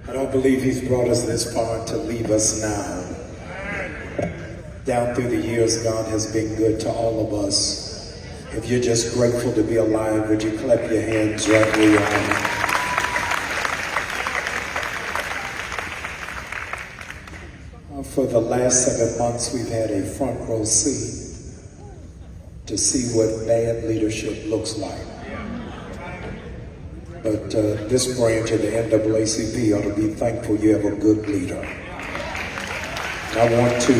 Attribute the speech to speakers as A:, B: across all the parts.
A: I don't believe he's brought us this far to leave us now. Down through the years, God has been good to all of us. If you're just grateful to be alive, would you clap your hands right where you are? For the last 7 months, we've had a front row seat to see what bad leadership looks like. But this branch of the NAACP ought to be thankful you have a good leader. And I want to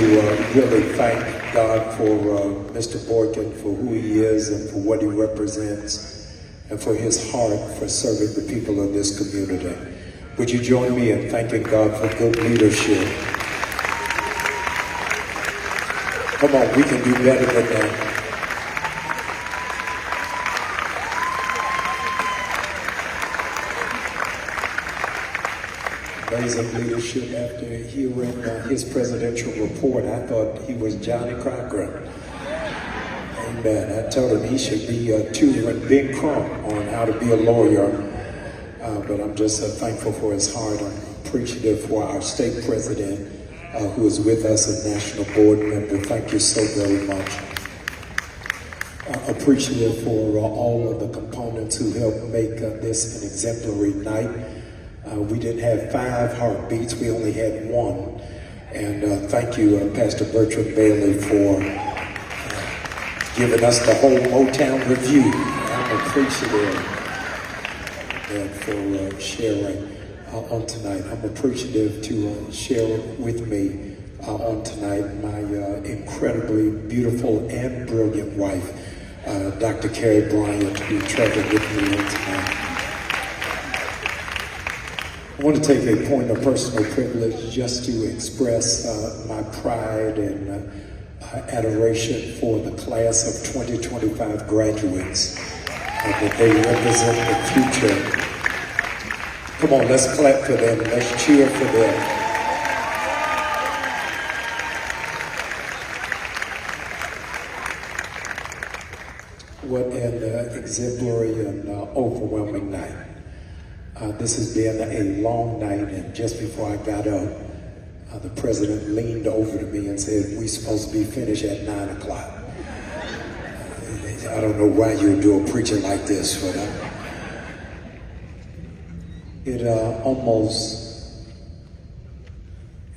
A: really thank God for Mr. Boykin for who he is and for what he represents and for his heart for serving the people of this community. Would you join me in thanking God for good leadership? Come on, we can do better than that. Amazing leadership. After hearing his presidential report, I thought he was Johnny Cochran. Amen. I told him he should be tutoring Big Crump on how to be a lawyer. But I'm just thankful for his heart. I'm appreciative for our state president who is with us, a national board member. Thank you so very much. Appreciative for all of the components who helped make this an exemplary night. We didn't have 5 heartbeats, we only had 1. And thank you, Pastor Bertram Bailey, for giving us the whole Motown review. I'm appreciative for sharing on tonight. I'm appreciative to share with me on tonight my incredibly beautiful and brilliant wife, Dr. Jamal Bryant, who traveled with me on tonight. I want to take a point of personal privilege just to express my pride and adoration for the class of 2025 graduates, that they represent the future. Come on, let's clap for them. Let's cheer for them. What an exemplary and overwhelming night. This has been a long night, and just before I got up, the president leaned over to me and said, "We're supposed to be finished at 9 o'clock. I don't know why you would do a preaching like this, but it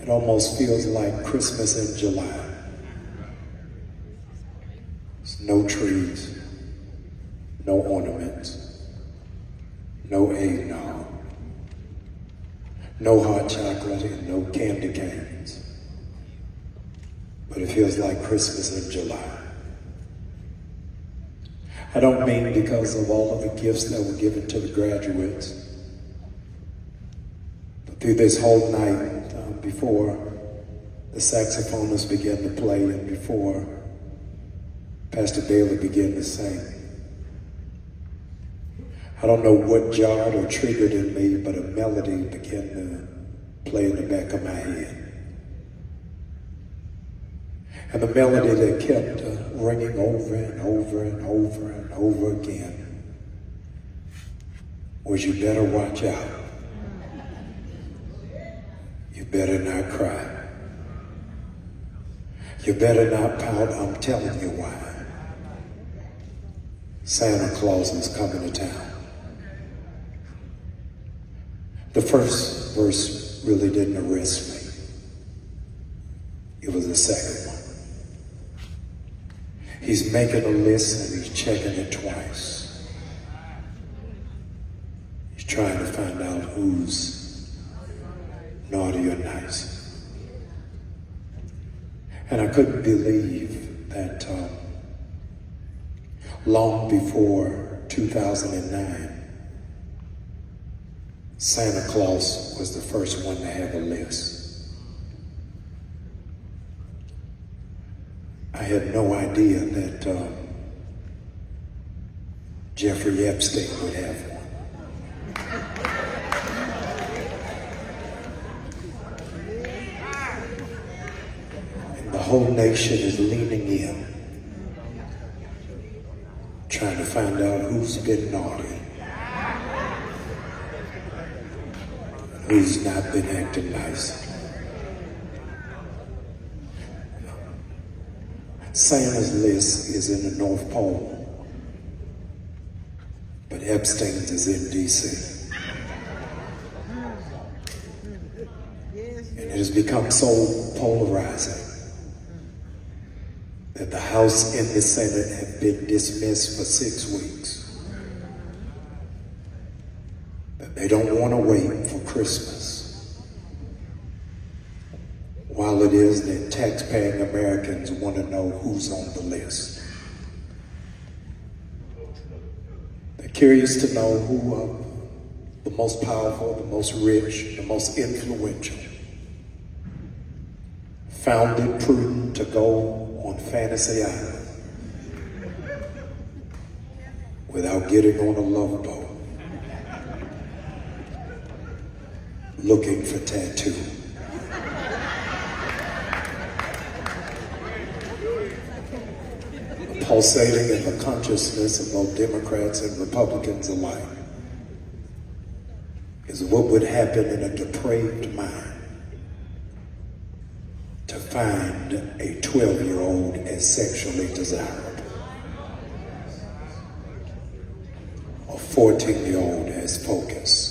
A: almost feels like Christmas in July. There's no trees, no ornaments, no eggnog, no hot chocolate, and no candy canes. But it feels like Christmas in July. I don't mean because of all of the gifts that were given to the graduates, but through this whole night, before the saxophonists began to play and before Pastor Bailey began to sing, I don't know what jarred or triggered in me, but a melody began to play in the back of my head. And the melody that kept ringing over and over and over and over again was, "You better watch out. You better not cry. You better not pout. I'm telling you why. Santa Claus is coming to town." The first verse really didn't arrest me. It was the second one. He's making a list and he's checking it twice. He's trying to find out who's naughty or nice. And I couldn't believe that long before 2009, Santa Claus was the first one to have a list. I had no idea that Jeffrey Epstein would have one. And the whole nation is leaning in, trying to find out who's been naughty, who's not been acting nice. Santa's list is in the North Pole, but Epstein's is in D.C. And it has become so polarizing that the House and the Senate have been dismissed for 6 weeks. But they don't want to wait for Christmas, while it is that tax-paying Americans want to know who's on the list. They're curious to know who are the most powerful, the most rich, the most influential found it prudent to go on Fantasy Island without getting on a love boat looking for tattoo. Pulsating in the consciousness of both Democrats and Republicans alike is what would happen in a depraved mind to find a 12-year-old as sexually desirable, a 14-year-old as focused,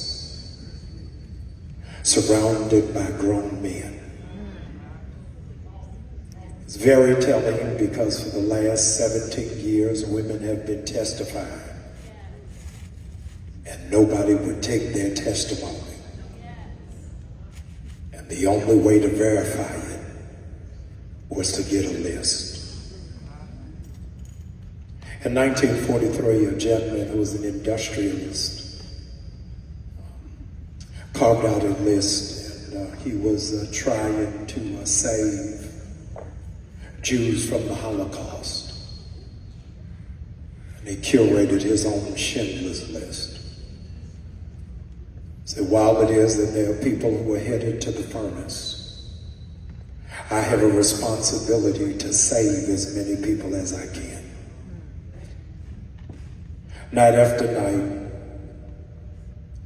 A: surrounded by grown men. It's very telling because for the last 17 years, women have been testifying, and nobody would take their testimony. And the only way to verify it was to get a list. In 1943, a gentleman who was an industrialist carved out a list, and he was trying to save Jews from the Holocaust. And he curated his own Schindler's List. So while it is that there are people who are headed to the furnace, I have a responsibility to save as many people as I can. Night after night,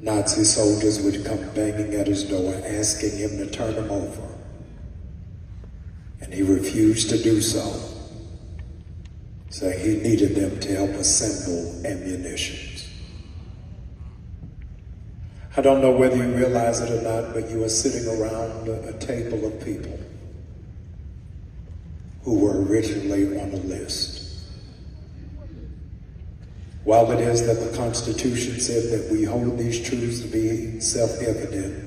A: Nazi soldiers would come banging at his door, asking him to turn them over. And he refused to do so, saying he needed them to help assemble ammunition. I don't know whether you realize it or not, but you are sitting around a table of people who were originally on a list. While it is that the Constitution said that we hold these truths to be self-evident,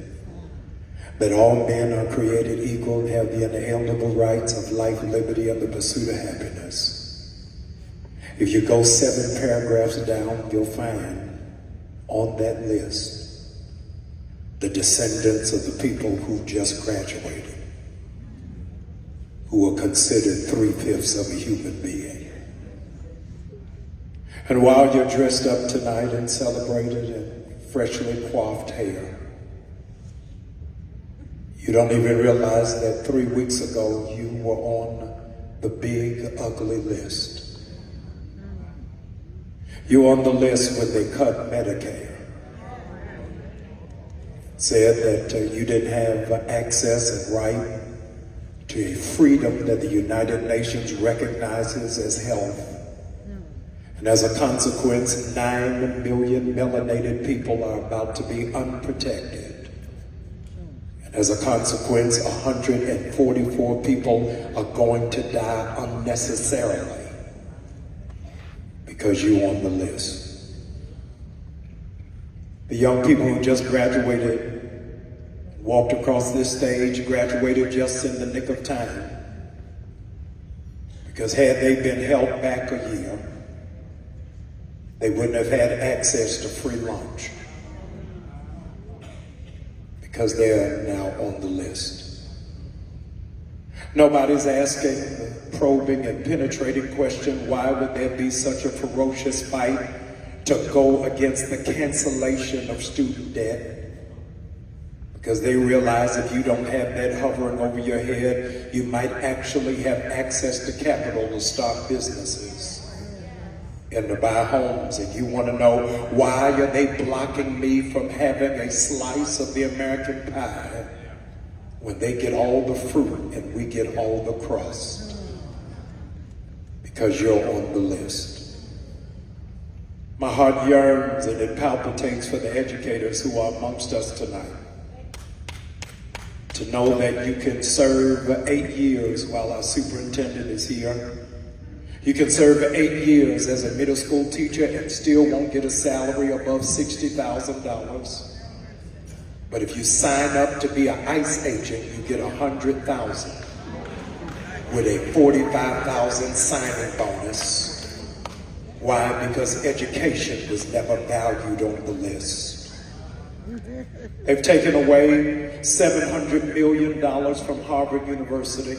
A: that all men are created equal and have the inalienable rights of life, liberty, and the pursuit of happiness. If you go 7 paragraphs down, you'll find on that list the descendants of the people who just graduated, who are considered 3/5 of a human being. And while you're dressed up tonight and celebrated in freshly coiffed hair, you don't even realize that 3 weeks ago you were on the big, ugly list. You were on the list when they cut Medicare. Said that you didn't have access and right to a freedom that the United Nations recognizes as health. And as a consequence, 9 million melanated people are about to be unprotected. And as a consequence, 144 people are going to die unnecessarily because you're on the list. The young people who just graduated, walked across this stage, graduated just in the nick of time. Because had they been held back a year, they wouldn't have had access to free lunch. Because they're now on the list. Nobody's asking the probing and penetrating question, why would there be such a ferocious fight to go against the cancellation of student debt? Because they realize if you don't have that hovering over your head, you might actually have access to capital to start businesses. and to buy homes, and you want to know why are they blocking me from having a slice of the American pie when they get all the fruit and we get all the crust? Because you're on the list. My heart yearns and it palpitates for the educators who are amongst us tonight, to know that you can serve 8 years while our superintendent is here. You can serve 8 years as a middle school teacher and still won't get a salary above $60,000. But if you sign up to be an ICE agent, you get $100,000 with a $45,000 signing bonus. Why? Because education was never valued on the list. They've taken away $700 million from Harvard University,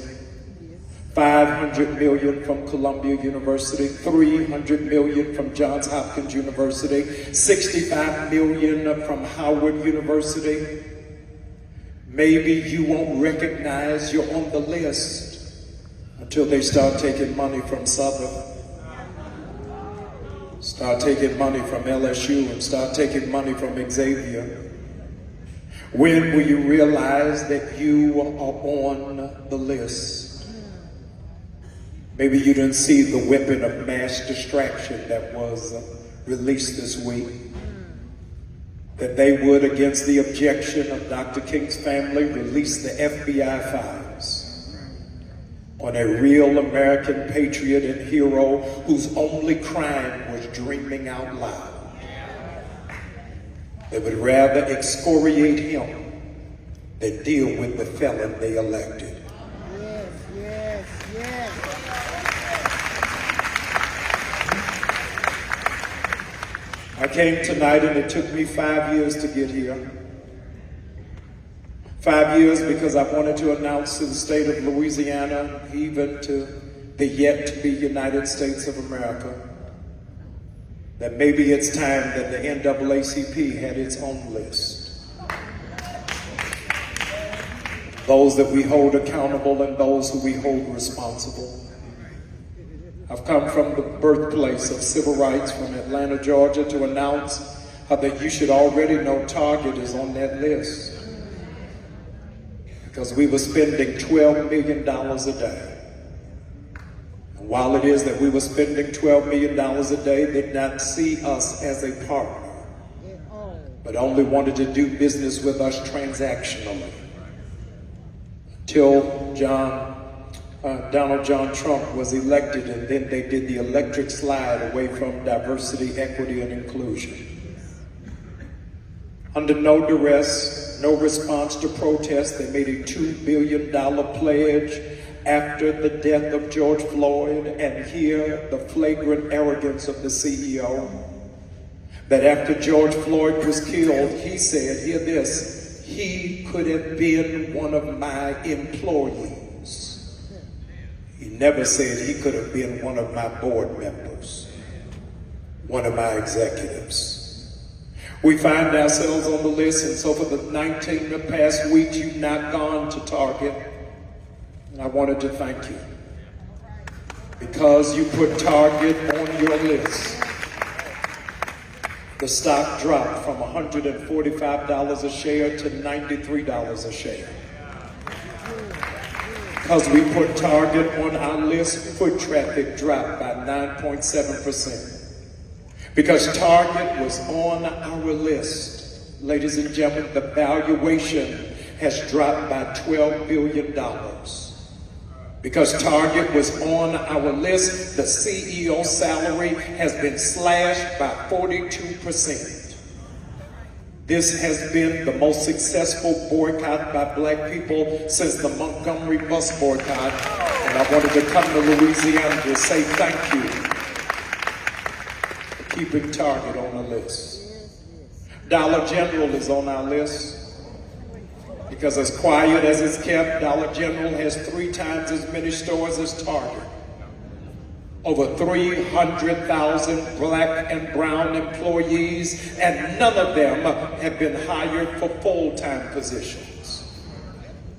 A: $500 million from Columbia University, $300 million from Johns Hopkins University, $65 million from Howard University. Maybe you won't recognize you're on the list until they start taking money from Southern, start taking money from LSU, and start taking money from Xavier. When will you realize that you are on the list? Maybe you didn't see the weapon of mass distraction that was released this week, that they would, against the objection of Dr. King's family, release the FBI files on a real American patriot and hero whose only crime was dreaming out loud. They would rather excoriate him than deal with the felon they elected. I came tonight and it took me 5 years to get here. 5 years because I wanted to announce to the state of Louisiana, even to the yet-to-be United States of America, that maybe it's time that the NAACP had its own list. Those that we hold accountable and those who we hold responsible. I've come from the birthplace of civil rights from Atlanta, Georgia, to announce that you should already know Target is on that list. Because we were spending $12 million a day. And while it is that we were spending $12 million a day, they did not see us as a partner, but only wanted to do business with us transactionally. Until Donald John Trump was elected, and then they did the electric slide away from diversity, equity, and inclusion. Under no duress, no response to protest, they made a $2 billion pledge after the death of George Floyd, and here the flagrant arrogance of the CEO, that after George Floyd was killed, he said, hear this, he could have been one of my employees. He never said he could have been one of my board members, one of my executives. We find ourselves on the list, and so for the 19 past weeks, you've not gone to Target. And I wanted to thank you, because you put Target on your list. The stock dropped from $145 a share to $93 a share. Because we put Target on our list, foot traffic dropped by 9.7%. Because Target was on our list, ladies and gentlemen, the valuation has dropped by $12 billion. Because Target was on our list, the CEO salary has been slashed by 42%. This has been the most successful boycott by black people since the Montgomery bus boycott. And I wanted to come to Louisiana to say thank you for keeping Target on the list. Dollar General is on our list. Because as quiet as it's kept, Dollar General has 3 times as many stores as Target. Over 300,000 black and brown employees, and none of them have been hired for full-time positions.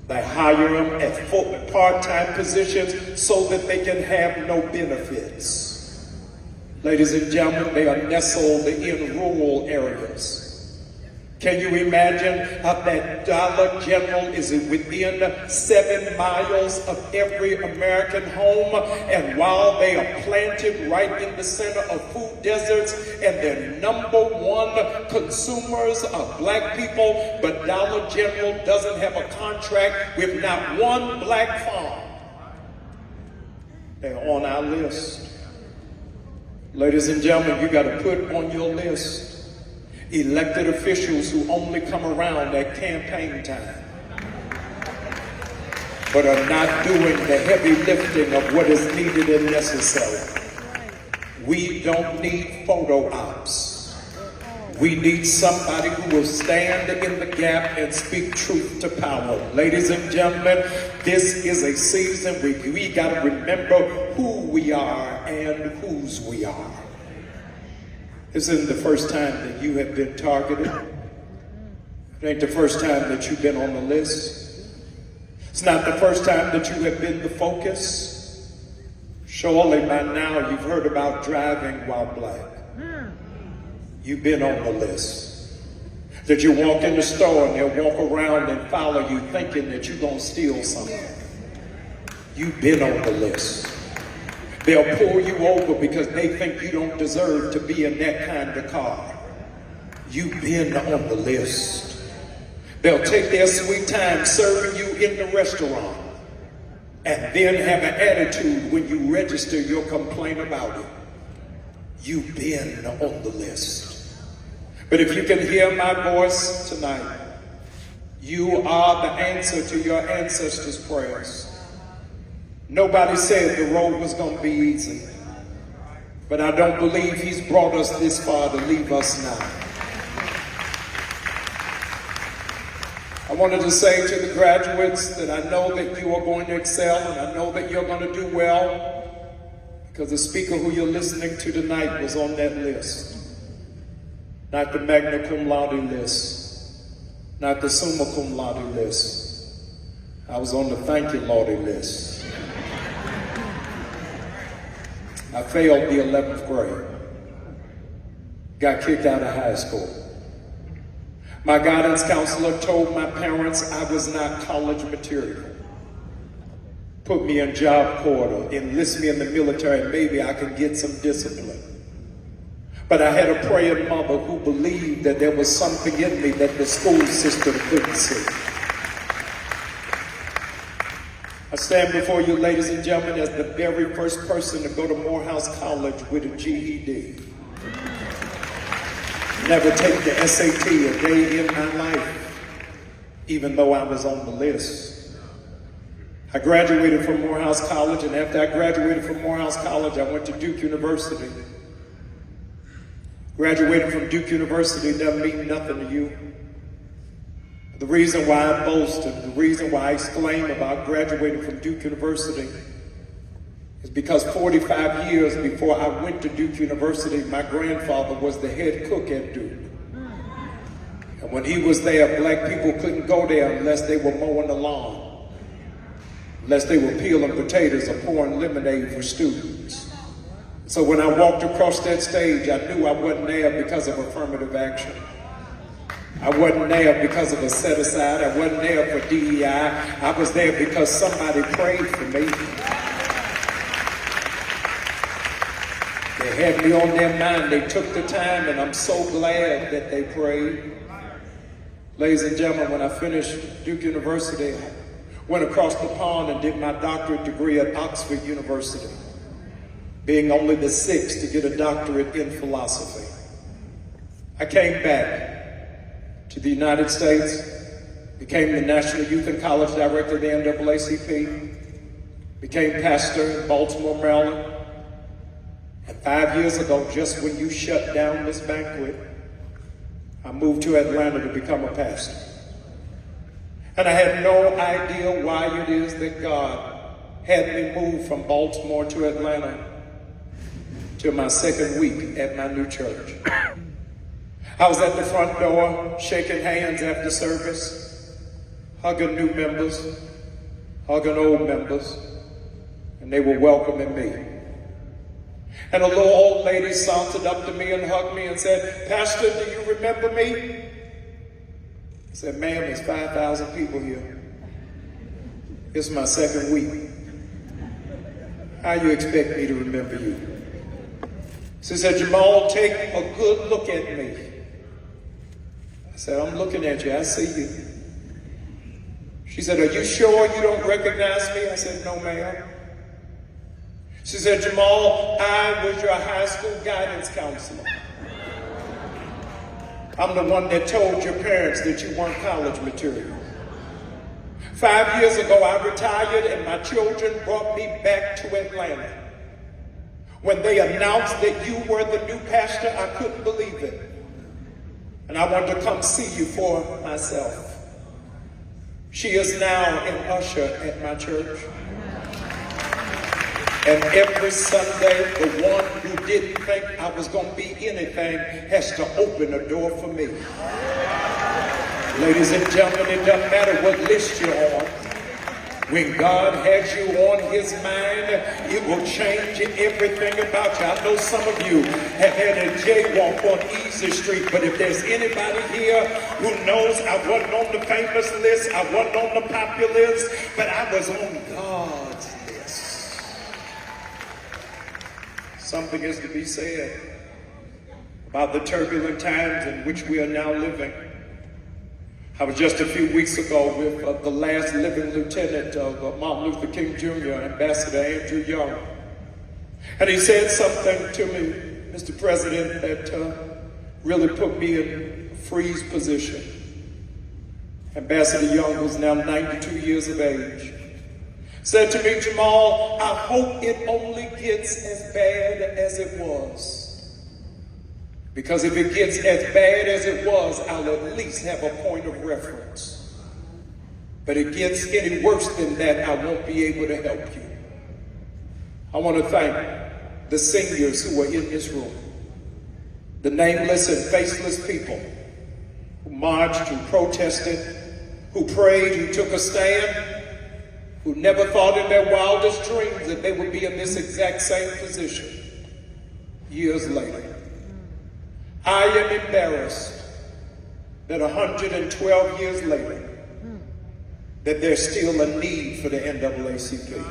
A: They hire them at part-time positions so that they can have no benefits. Ladies and gentlemen, they are nestled in rural areas. Can you imagine how that Dollar General is within 7 miles of every American home? And while they are planted right in the center of food deserts and their number one consumers are black people, but Dollar General doesn't have a contract with not one black farm. They're on our list. Ladies and gentlemen, you got to put on your list elected officials who only come around at campaign time, but are not doing the heavy lifting of what is needed and necessary. We don't need photo ops. We need somebody who will stand in the gap and speak truth to power. Ladies and gentlemen, this is a season where we got to remember who we are and whose we are. This isn't the first time that you have been targeted. It ain't the first time that you've been on the list. It's not the first time that you have been the focus. Surely by now you've heard about driving while black. You've been on the list. That you walk in the store and they'll walk around and follow you thinking that you're going to steal something. You've been on the list. They'll pull you over because they think you don't deserve to be in that kind of car. You've been on the list. They'll take their sweet time serving you in the restaurant and then have an attitude when you register your complaint about it. You've been on the list. But if you can hear my voice tonight, you are the answer to your ancestors' prayers. Nobody said the road was going to be easy, but I don't believe he's brought us this far to leave us now. I wanted to say to the graduates that I know that you are going to excel and I know that you're going to do well because the speaker who you're listening to tonight was on that list. Not the magna cum laude list, not the summa cum laude list. I was on the thank you Lord list. I failed the 11th grade, got kicked out of high school. My guidance counselor told my parents I was not college material. Put me in job corps, enlist me in the military, and maybe I could get some discipline. But I had a praying mother who believed that there was something in me that the school system couldn't see. I stand before you, ladies and gentlemen, as the very first person to go to Morehouse College with a GED. Never take the SAT a day in my life, even though I was on the list. I graduated from Morehouse College, and after I graduated from Morehouse College, I went to Duke University. Graduating from Duke University doesn't mean nothing to you. The reason why I boast and the reason why I exclaim about graduating from Duke University is because 45 years before I went to Duke University, my grandfather was the head cook at Duke. And when he was there, black people couldn't go there unless they were mowing the lawn, unless they were peeling potatoes or pouring lemonade for students. So when I walked across that stage, I knew I wasn't there because of affirmative action. I wasn't there because of a set-aside. I wasn't there for DEI. I was there because somebody prayed for me. They had me on their mind. They took the time, and I'm so glad that they prayed. Ladies and gentlemen, when I finished Duke University, I went across the pond and did my doctorate degree at Oxford University, being only the 6th to get a doctorate in philosophy. I came back to the United States, became the National Youth and College Director of the NAACP, became pastor in Baltimore, Maryland. And 5 years ago, just when you shut down this banquet, I moved to Atlanta to become a pastor. And I had no idea why it is that God had me move from Baltimore to Atlanta to my second week at my new church. I was at the front door, shaking hands after service, hugging new members, hugging old members, and they were welcoming me. And a little old lady sauntered up to me and hugged me and said, "Pastor, do you remember me?" I said, "Ma'am, there's 5,000 people here. It's my second week. How you expect me to remember you?" She said, "Jamal, take a good look at me." I said, "I'm looking at you. I see you." She said, "Are you sure you don't recognize me?" I said, "No, ma'am." She said, "Jamal, I was your high school guidance counselor. I'm the one that told your parents that you weren't college material. 5 years ago, I retired and my children brought me back to Atlanta. When they announced that you were the new pastor, I couldn't believe it. And I wanted to come see you for myself." She is now an usher at my church. And every Sunday, the one who didn't think I was going to be anything has to open a door for me. Ladies and gentlemen, it doesn't matter what list you're on. When God has you on his mind, it will change everything about you. I know some of you have had a jaywalk on Easy Street, but if there's anybody here who knows I wasn't on the famous list, I wasn't on the popular list, but I was on God's list. Something is to be said about the turbulent times in which we are now living. I was just a few weeks ago with the last living lieutenant of Martin Luther King Jr., Ambassador Andrew Young. And he said something to me, Mr. President, that really put me in a freeze position. Ambassador Young, who's now 92 years of age, said to me, "Jamal, I hope it only gets as bad as it was. Because if it gets as bad as it was, I'll at least have a point of reference. But if it gets any worse than that, I won't be able to help you." I want to thank the seniors who are in this room, the nameless and faceless people who marched, who protested, who prayed, who took a stand, who never thought in their wildest dreams that they would be in this exact same position years later. I am embarrassed that 112 years later, that there's still a need for the NAACP.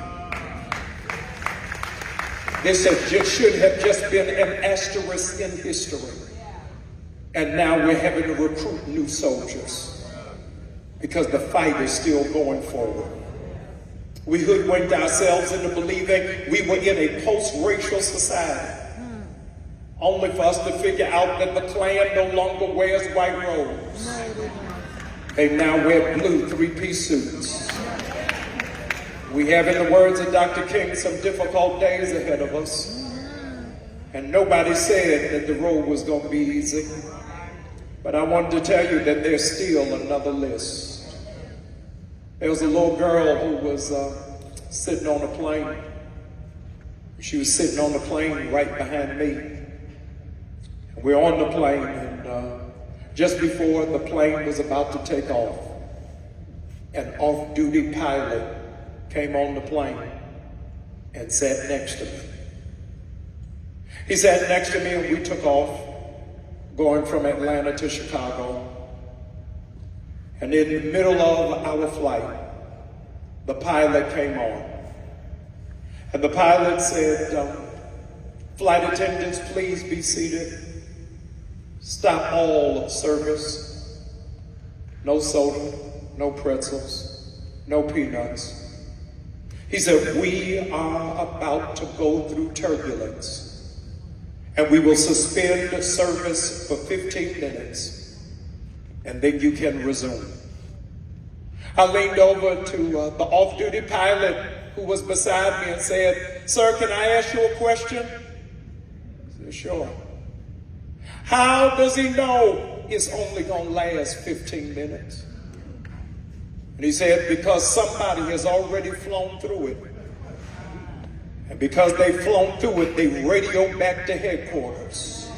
A: This should have just been an asterisk in history. And now we're having to recruit new soldiers because the fight is still going forward. We hoodwinked ourselves into believing we were in a post-racial society, only for us to figure out that the Klan no longer wears white robes. They now wear blue three-piece suits. We have, in the words of Dr. King, some difficult days ahead of us. And nobody said that the road was going to be easy. But I wanted to tell you that there's still another list. There was a little girl who was sitting on a plane. She was sitting on the plane right behind me. We're on the plane, and just before the plane was about to take off, an off-duty pilot came on the plane and sat next to me. He sat next to me and we took off, going from Atlanta to Chicago. And in the middle of our flight, the pilot came on. And the pilot said, "Flight attendants, please be seated. Stop all service. No soda, no pretzels, no peanuts." He said, "We are about to go through turbulence, and we will suspend service for 15 minutes, and then you can resume." I leaned over to the off-duty pilot who was beside me and said, "Sir, can I ask you a question?" I said, "Sure." "How does he know it's only going to last 15 minutes? And he said, "Because somebody has already flown through it. And because they've flown through it, they radio back to headquarters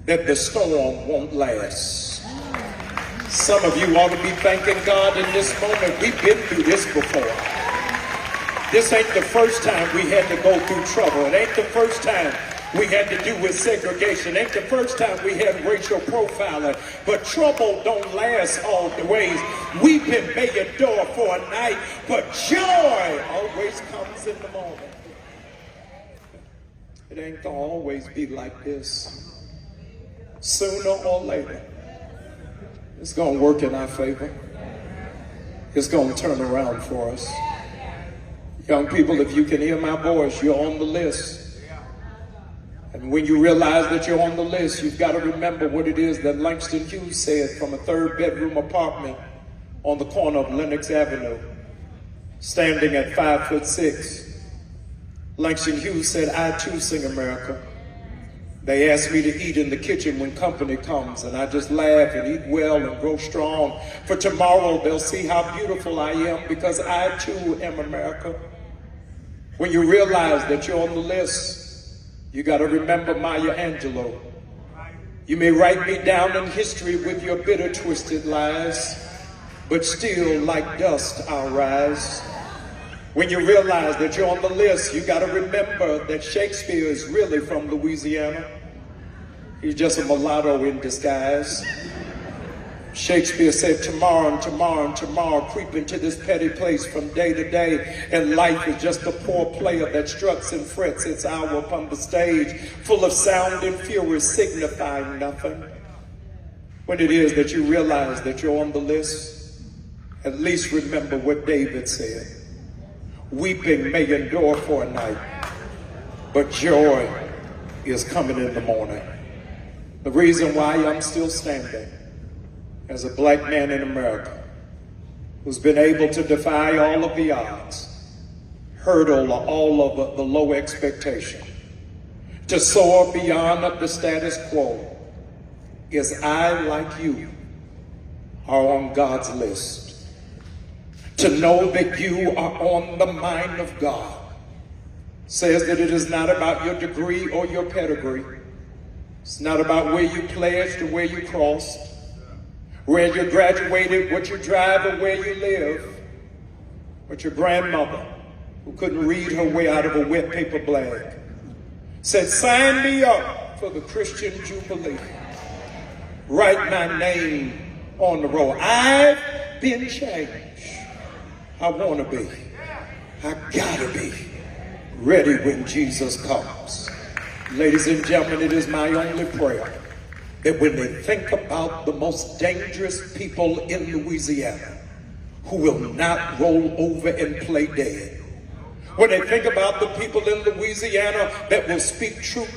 A: that the storm won't last." Some of you ought to be thanking God in this moment. We've been through this before. This ain't the first time we had to go through trouble. It ain't the first time we had to do with segregation. Ain't the first time we had racial profiling. But trouble don't last always. Weeping may endure for a night, but joy always comes in the morning. It ain't gonna always be like this. Sooner or later, it's gonna work in our favor. It's gonna turn around for us. Young people, if you can hear my voice, you're on the list. And when you realize that you're on the list, you've got to remember what it is that Langston Hughes said from a 3-bedroom apartment on the corner of Lenox Avenue, standing at 5'6". Langston Hughes said, "I too sing America. They ask me to eat in the kitchen when company comes, and I just laugh and eat well and grow strong. For tomorrow they'll see how beautiful I am, because I too am America." When you realize that you're on the list, you got to remember Maya Angelou. You may write me down in history with your bitter, twisted lies, but still like dust I'll rise. When you realize that you're on the list, you got to remember that Shakespeare is really from Louisiana. He's just a mulatto in disguise. Shakespeare said, tomorrow and tomorrow and tomorrow creep into this petty place from day to day, and life is just a poor player that struts and frets its hour upon the stage, full of sound and fury signifying nothing. When it is that you realize that you're on the list, at least remember what David said. Weeping may endure for a night, but joy is coming in the morning. The reason why I'm still standing as a black man in America who's been able to defy all of the odds, hurdle all of the low expectation, to soar beyond the status quo, is I, like you, are on God's list. To know that you are on the mind of God says that it is not about your degree or your pedigree. It's not about where you pledged or where you crossed, where you graduated, what you drive, or where you live. But your grandmother, who couldn't read her way out of a wet paper bag, said, "Sign me up for the Christian Jubilee. Write my name on the roll. I've been changed. I want to be. I gotta be ready when Jesus comes." Ladies and gentlemen, it is my only prayer that when they think about the most dangerous people in Louisiana who will not roll over and play dead, when they think about the people in Louisiana that will speak truth,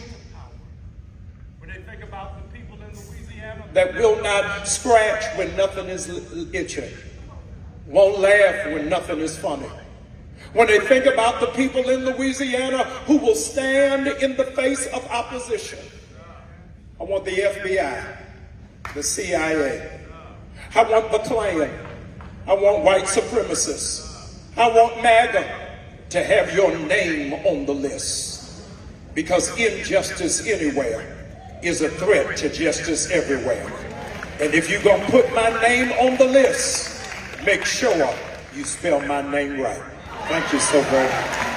A: when they think about the people in Louisiana that will not scratch when nothing is itching, won't laugh when nothing is funny, when they think about the people in Louisiana who will stand in the face of opposition, I want the FBI, the CIA, I want the Klan, I want white supremacists, I want MAGA to have your name on the list, because injustice anywhere is a threat to justice everywhere. And if you're going to put my name on the list, make sure you spell my name right. Thank you so very much.